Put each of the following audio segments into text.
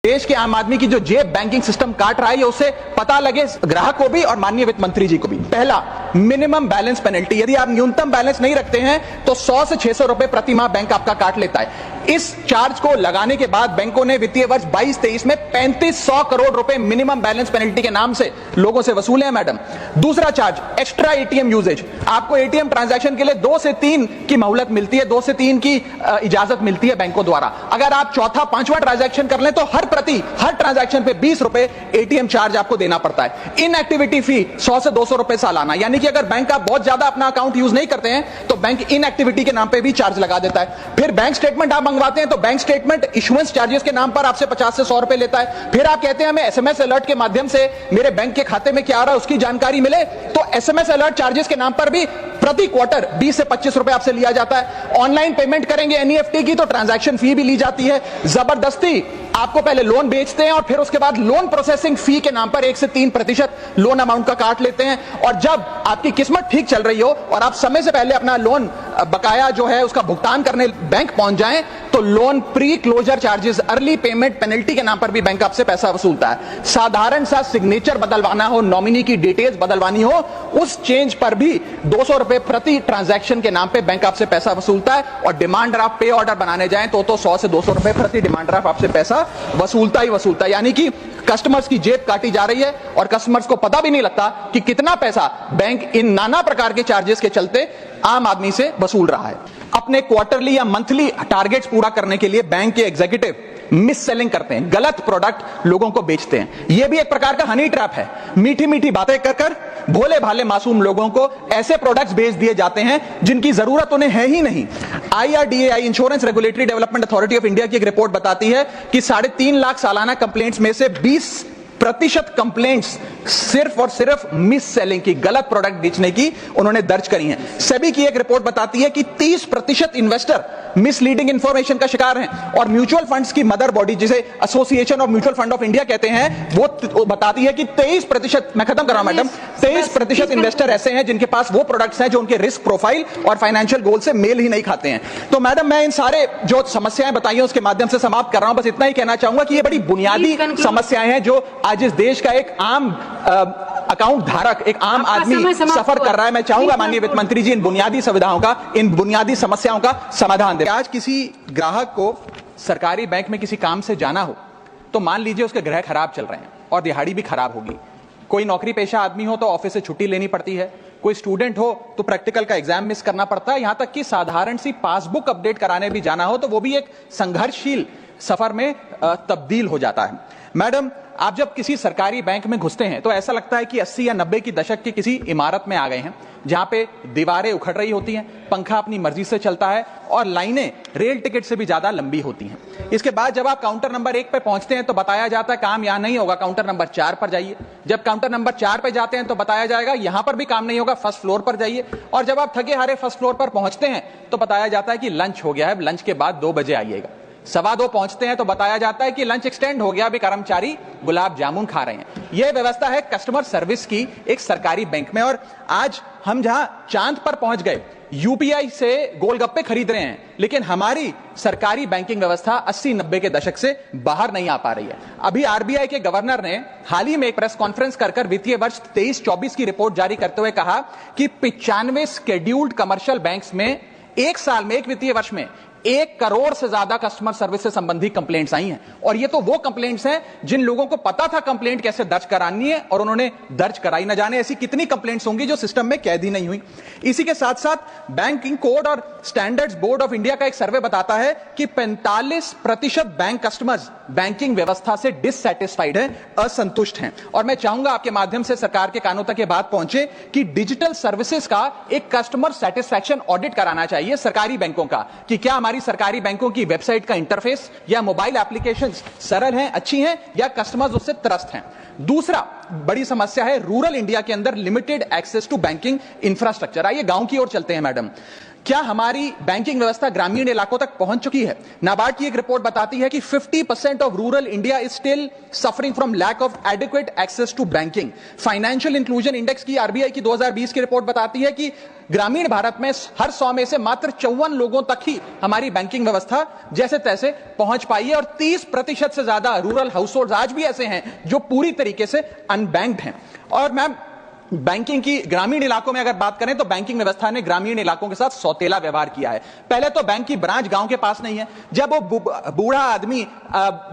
देश के आम आदमी की जो जेब बैंकिंग सिस्टम काट रहा है, उससे पता लगे ग्राहक को भी और माननीय वित्त मंत्री जी को भी। पहला, मिनिमम बैलेंस पेनल्टी। यदि आप न्यूनतम बैलेंस नहीं रखते हैं तो 100 से 600 रुपए प्रति माह बैंक आपका काट लेता है। इस चार्ज को लगाने के बाद बैंकों ने वित्तीय वर्ष 22-23 में 3500 करोड़ रुपए मिनिमम बैलेंस पेनल्टी के नाम से लोगों से वसूले हैं मैडम। दूसरा चार्ज, एक्स्ट्रा एटीएम यूजेज। आपको एटीएम ट्रांजैक्शन के लिए 2 से 3 की मोहलत मिलती है, 2 से 3 की इजाजत मिलती है बैंकों द्वारा। अगर आप चौथा पांचवा ट्रांजैक्शन कर लें तो हर ट्रांजैक्शन पे 20 रुपए एटीएम चार्ज आपको देना पड़ता है। इनएक्टिविटी फी 100 से 200 रुपए सालाना, यानी कि अगर बैंक आप बहुत ज्यादा अपना अकाउंट यूज नहीं करते हैं तो बैंक इनएक्टिविटी के नाम पे भी चार्ज लगा देता है। फिर बैंक स्टेटमेंट आप मंगवाते हैं तो बैंक स्टेटमेंट इशुएंस चार्जेस के नाम पर आपसे 50 से 100 रुपए लेता है। फिर आप कहते हैं हमें एसएमएस अलर्ट के माध्यम से मेरे बैंक के खाते में क्या आ रहा है उसकी जानकारी मिले, तो एसएमएस अलर्ट चार्जेस के नाम पर भी प्रति क्वार्टर 20 से 25 रुपए आपसे लिया जाता है। ऑनलाइन पेमेंट करेंगे एनईएफटी की तो ट्रांजैक्शन फी भी ली जाती है। जबरदस्ती आपको पहले लोन बेचते हैं और फिर उसके बाद लोन प्रोसेसिंग फी के नाम पर 1 से 3% लोन अमाउंट का काट लेते हैं। और जब आपकी किस्मत ठीक चल रही हो और आप समय से पहले अपना लोन बकाया जो है उसका भुगतान करने बैंक पहुंच जाएं तो loan pre closure charges, early payment penalty के नाम पर भी बैंक आपसे पैसा वसूलता है। साधारण सा सिग्नेचर बदलवाना हो, नॉमिनी की डिटेल्स बदलवानी हो, उस चेंज पर भी 200 रुपए प्रति ट्रांजैक्शन के नाम पे बैंक आपसे पैसा वसूलता है। और डिमांड ड्राफ्ट पे ऑर्डर बनाने जाएं तो 100 से 200 रुपए प्रति डिमांड ड्राफ्ट आपसे पैसा वसूलता ही वसूलता है। यानी कि कस्टमर्स की जेब काटी जा रही है और कस्टमर्स को पता भी नहीं लगता कि कितना पैसा बैंक इन नाना प्रकार के चार्जेस के चलते आम आदमी से वसूल रहा है। अपने क्वार्टरली या मंथली टारगेट्स पूरा करने के लिए बैंक के एग्जीक्यूटिव मिस सेलिंग करते हैं, गलत प्रोडक्ट लोगों को बेचते हैं। यह भी एक प्रकार का हनी ट्रैप है। मीठी मीठी बातें कर भोले भाले मासूम लोगों को ऐसे प्रोडक्ट्स बेच दिए जाते हैं जिनकी जरूरत उन्हें है ही नहीं। IRDAI, insurance regulatory development authority of India की एक रिपोर्ट बताती है कि 3.5 लाख सालाना कंप्लेंट्स में से 20% कंप्लेंट्स सिर्फ और सिर्फ मिस सेलिंग की, गलत प्रोडक्ट बेचने की उन्होंने दर्ज करी हैं। सेबी की एक रिपोर्ट बताती है कि 30% इन्वेस्टर मिसलीडिंग इंफॉर्मेशन का शिकार हैं। और म्यूचुअल फंड्स की मदर बॉडी, जिसे association of mutual fund of India कहते हैं, वो बताती है कि 23%, मैं खत्म कर रहा हूं मैडम, 23% इन्वेस्टर ऐसे हैं जिनके पास वो प्रोडक्ट्स हैं जो उनके रिस्क प्रोफाइल और फाइनेंशियल गोल से मेल ही नहीं खाते हैं। तो मैडम, मैं इन सारे जो समस्याएं बताई हैं उसके माध्यम से समाप्त कर रहा हूं। बस इतना ही कहना चाहूंगा कि ये बड़ी बुनियादी समस्याएं हैं जो आज इस देश का एक आम अकाउंट धारक, एक आम आदमी सफर कर रहा है। मैं चाहूंगा माननीय वित्त मंत्री जी इन बुनियादी सुविधाओं का, इन बुनियादी समस्याओं का समाधान दें। आज किसी ग्राहक को सरकारी बैंक में किसी काम से जाना हो तो मान लीजिए उसके ग्रह खराब चल रहे हैं और दिहाड़ी भी खराब होगी। कोई नौकरी पेशा आदमी हो तो ऑफिस से छुट्टी लेनी पड़ती है, कोई स्टूडेंट हो तो प्रैक्टिकल का एग्जाम मिस करना पड़ता है, यहां तक कि साधारण सी पासबुक अपडेट कराने भी जाना हो तो वो भी एक संघर्षशील सफर में तब्दील हो जाता है। मैडम, आप जब किसी सरकारी बैंक में घुसते हैं तो ऐसा लगता है कि 80 या 90 की दशक की किसी इमारत में आ गए हैं, जहां पे दीवारें उखड़ रही होती हैं, पंखा अपनी मर्जी से चलता है और लाइनें रेल टिकट से भी ज्यादा लंबी होती हैं। इसके बाद जब आप काउंटर नंबर 1 पे पहुंचते हैं तो बताया जाता है काम यहां नहीं होगा, काउंटर नंबर 4 पर जाइए। जब काउंटर नंबर 4 पे जाते हैं तो बताया जाएगा यहां पर भी काम नहीं होगा, फर्स्ट फ्लोर पर जाइए। और जब आप थके हारे फर्स्ट फ्लोर पर पहुंचते हैं तो बताया जाता है कि लंच हो गया है, लंच के बाद 2 बजे आइएगा। 2:15 पहुंचते हैं तो बताया जाता है कि लंच एक्सटेंड हो गया, अभी कर्मचारी गुलाब जामुन खा रहे हैं। यह व्यवस्था है कस्टमर सर्विस की एक सरकारी बैंक में। और आज हम जहां चांद पर पहुंच गए, यूपीआई से गोलगप्पे खरीद रहे हैं, लेकिन हमारी सरकारी बैंकिंग व्यवस्था 80-90 के दशक से बाहर नहीं आ पा रही है। अभी आरबीआई के गवर्नर ने हाल ही में एक प्रेस कॉन्फ्रेंस कर वित्तीय वर्ष 23-24 की रिपोर्ट जारी करते हुए कहा कि 95 शेड्यूल्ड कमर्शियल बैंक्स में एक साल में, एक वित्तीय वर्ष में 1 करोड़ से ज्यादा कस्टमर सर्विस से संबंधित कंप्लेंट्स आई हैं। और ये तो वो कंप्लेंट्स हैं जिन लोगों को पता था कंप्लेंट कैसे दर्ज करानी है और उन्होंने दर्ज कराई। न जाने ऐसी कितनी कंप्लेंट्स होंगी जो सिस्टम में कैद ही नहीं हुई। इसी के साथ साथ बैंकिंग कोड और स्टैंडर्ड्स बोर्ड ऑफ इंडिया का एक सर्वे बताता है कि 45% बैंक कस्टमर्स बैंकिंग व्यवस्था से डिससैटिस्फाइड हैं, असंतुष्ट हैं। और मैं चाहूंगा आपके माध्यम से सरकार के कानों तक ये बात पहुंचे कि डिजिटल सर्विसेज का एक कस्टमर सेटिस्फैक्शन ऑडिट कराना चाहिए सरकारी बैंकों का, कि क्या हमारी सरकारी बैंकों की वेबसाइट का इंटरफेस या मोबाइल एप्लीकेशंस सरल हैं, अच्छी हैं, या कस्टमर्स उससे त्रस्त हैं। दूसरा बड़ी समस्या है रूरल इंडिया के अंदर limited access to banking infrastructure. आइए गांव की ओर चलते हैं मैडम। क्या हमारी बैंकिंग व्यवस्था ग्रामीण इलाकों तक पहुंच चुकी है? नाबार्ड की एक रिपोर्ट बताती है कि 50% of rural India is still suffering from lack of adequate access to banking. Financial inclusion index की आरबीआई की 2020 की रिपोर्ट बताती है कि ग्रामीण भारत में हर 100 में से मात्र 54 लोगों तक ही हमारी बैंकिंग व्यवस्था जैसे तैसे पहुंच पाई है, और 30% से ज्यादा रूरल हाउसहोल्ड आज भी ऐसे हैं जो पूरी तरीके से अनबैंक्ड हैं। और मैम, बैंकिंग की ग्रामीण इलाकों में अगर बात करें तो बैंकिंग व्यवस्था ने ग्रामीण इलाकों के साथ सौतेला व्यवहार किया है। पहले तो बैंक की ब्रांच गांव के पास नहीं है। जब वो बूढ़ा आदमी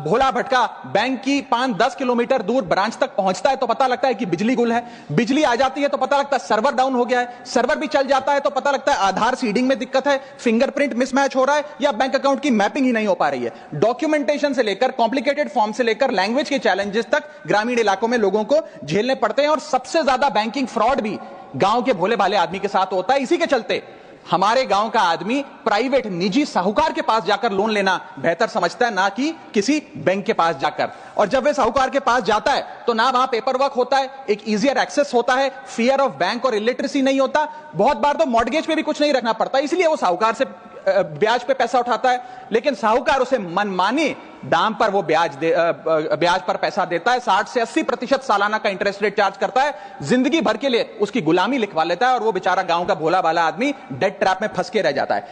भोला भटका बैंक की 5-10 किलोमीटर दूर ब्रांच तक पहुंचता है तो पता लगता है कि बिजली गुल है। बिजली आ जाती है तो पता लगता है सर्वर डाउन हो गया है। सर्वर भी चल जाता है तो पता लगता है आधार सीडिंग में दिक्कत है, फिंगरप्रिंट मिसमैच हो रहा है, या बैंक अकाउंट की मैपिंग ही नहीं हो पा रही है। डॉक्यूमेंटेशन से लेकर कॉम्प्लिकेटेड फॉर्म से लेकर लैंग्वेज के चैलेंजेस तक ग्रामीण इलाकों में लोगों को झेलने पड़ते हैं, और सबसे ज्यादा बैंकिंग फ्रॉड भी गांव के भोले भाले आदमी के साथ होता है। इसी के चलते हमारे गांव का आदमी प्राइवेट निजी साहूकार के पास जाकर लोन लेना बेहतर समझता है, ना कि किसी बैंक के पास जाकर। और जब वे साहूकार के पास जाता है तो ना वहां पेपर वर्क होता है, एक इजियर एक्सेस होता है, फियर ऑफ बैंक और इलिटरेसी नहीं होता। बहुत बार तो मॉर्गेज पे भी कुछ नहीं रखना पड़ता, इसलिए वो साहूकार से ब्याज पे पैसा उठाता है, लेकिन साहूकार उसे मनमाने दाम पर वो ब्याज पर पैसा देता है। 60 से 80% सालाना का इंटरेस्ट रेट चार्ज करता है, जिंदगी भर के लिए उसकी गुलामी लिखवा लेता है, और वो बेचारा गांव का भोला भाला आदमी डेट ट्रैप में फंस के रह जाता है।